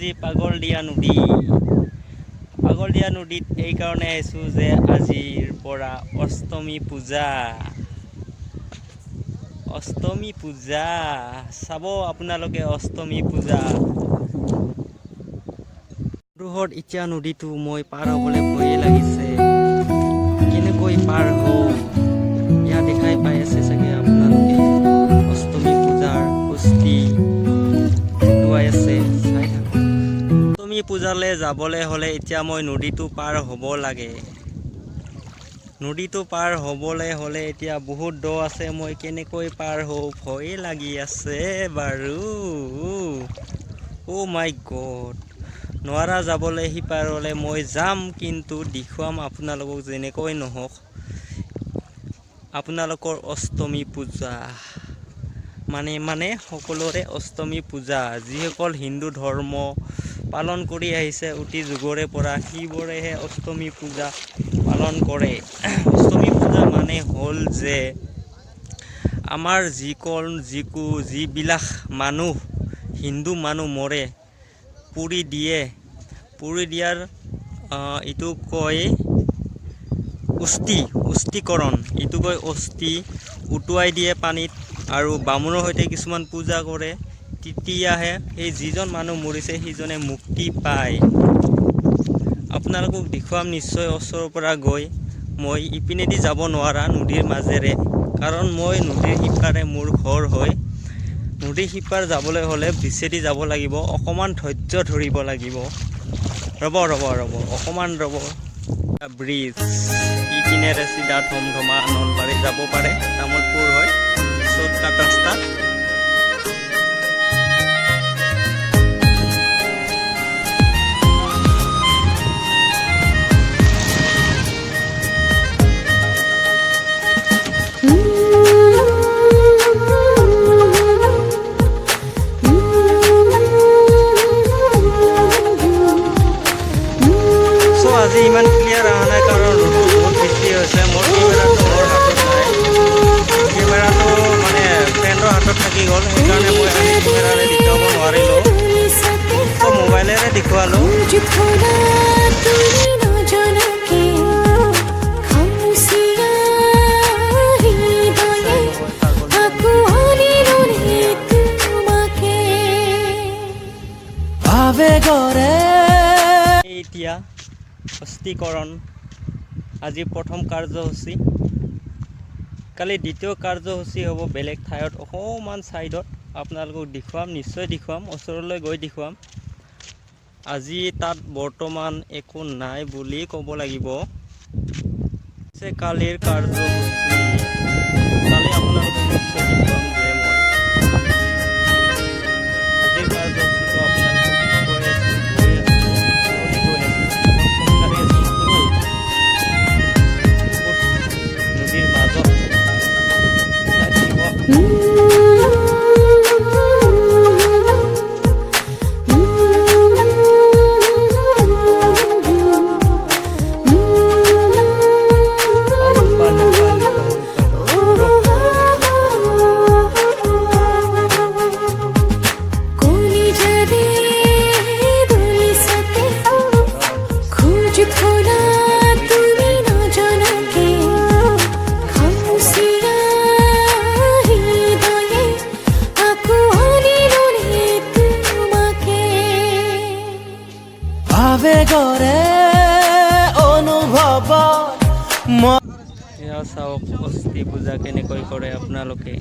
আজি পাগলদিয়া নদী। পাগলদিয়া নদীত এইকাৰণে আহিছোঁ যে আজিৰ পৰা অষ্টমী পূজা। অষ্টমী পূজা চাব আপোনালোকে অষ্টমী পূজা। বন্ধুহঁত এতিয়া নদীটো মই পাৰ হ'বলৈ ভয়ে লাগিছে। কেনেকৈ পাৰ হ'ম এয়া দেখাই পাই আছে চাগে আপোনালোকে। অষ্টমী পূজাৰ কুস্তি উটুৱাই আছে, চাই থাকক। অষ্টমী পূজালৈ যাবলৈ হ'লে এতিয়া মই নদীটো পাৰ হ'ব লাগে। নদীটো পাৰ হ'বলৈ হ'লে এতিয়া বহুত দ আছে, মই কেনেকৈ পাৰ হওঁ ভয়ে লাগি আছে বাৰু। অ' মাই গড, নোৱাৰা যাবলৈ সিপাৰলৈ মই যাম, কিন্তু দেখুৱাম আপোনালোকক যেনেকৈ নহওক। আপোনালোকৰ অষ্টমী পূজা মানে সকলোৰে অষ্টমী পূজা। যিসকল হিন্দু ধৰ্ম পালন কৰি আহিছে অতি যুগৰে পৰা, সিবোৰেহে অষ্টমী পূজা পালন কৰে। অষ্টমী পূজা মানে হ'ল যে আমাৰ যিবিলাক মানুহ হিন্দু মানুহ মৰে, পুৰি দিয়াৰ এইটো কয় অস্থিকৰণ। এইটো কয় অস্থি উটুৱাই দিয়ে পানীত, আৰু বামুণৰ সৈতে কিছুমান পূজা কৰে। তেতিয়াহে সেই যিজন মানুহ মৰিছে সিজনে মুক্তি পায়। আপোনালোকক দেখুৱাম নিশ্চয় ওচৰৰ পৰা গৈ। মই ইপিনেদি যাব নোৱাৰা নদীৰ মাজেৰে, কাৰণ মই নদীৰ সিপাৰে মোৰ ঘৰ হয়। নদীৰ সিপাৰ যাবলৈ হ'লে ব্ৰিজেদি যাব লাগিব, অকণমান ধৈৰ্য ধৰিব লাগিব। ৰ'ব অকণমান ৰ'ব। ব্ৰিজ ইপিনেৰে চিধা ধমধমা নলবাৰী যাব পাৰে, তামোলপুৰ হয় শ্বৰ্টকাট ৰাস্তা। আজি ইমান ক্লিয়াৰ অহা নাই, কাৰণ ৰ'দটো বহুত বেছি হৈছে। মোৰ কেমেৰাটো মোৰ হাতত নাই, কেমেৰাটো মানে ফ্ৰেণ্ডৰ হাতত থাকি গ'ল, সেইকাৰণে মই আজি কেমেৰাৰে দেখুৱাব নোৱাৰিলোঁ, তো মোবাইলেৰে দেখুৱালোঁ। এতিয়া অস্থিকৰণ আজি প্ৰথম কাৰ্যসূচী, কালি দ্বিতীয় কাৰ্যসূচী হ'ব বেলেগ ঠাইত, অকণমান ছাইডত। আপোনালোকক দেখুৱাম, নিশ্চয় দেখুৱাম, ওচৰলৈ গৈ দেখুৱাম। আজি তাত বৰ্তমান একো নাই বুলি ক'ব লাগিব। কালিৰ কাৰ্যসূচী কালি আপোনালোকক নিশ্চয় দেখুৱাম যে মই আজিৰ কাৰ্যসূচীটো আপোনালোকক কৈ আছোঁ, নদীৰ মাজত চাই থাকিব। এয়া চাওক অস্থি পূজা কেনেকৈ কৰে আপোনালোকে।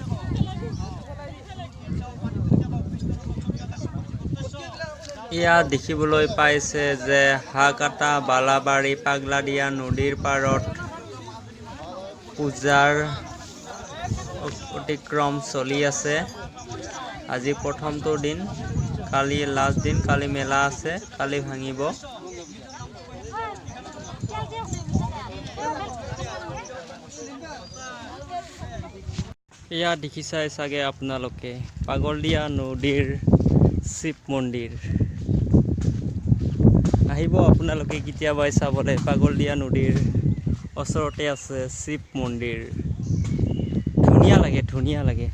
এয়া দেখিবলৈ পাইছে যে হাকাটা বালাবাৰী পাগলাদিয়া নদীৰ পাৰত পূজাৰ অতিক্ৰম চলি আছে। আজি প্ৰথমটো দিন, কালি লাষ্ট দিন, কালি মেলা আছে, কালি ভাঙিব। এয়া দেখিছাই চাগে আপোনালোকে পাগলদিয়া নদীৰ শিৱ মন্দিৰ। আহিব আপোনালোকে কেতিয়াবাই চাবলৈ, পাগলদিয়া নদীৰ ওচৰতে আছে শিৱ মন্দিৰ। ধুনীয়া লাগে।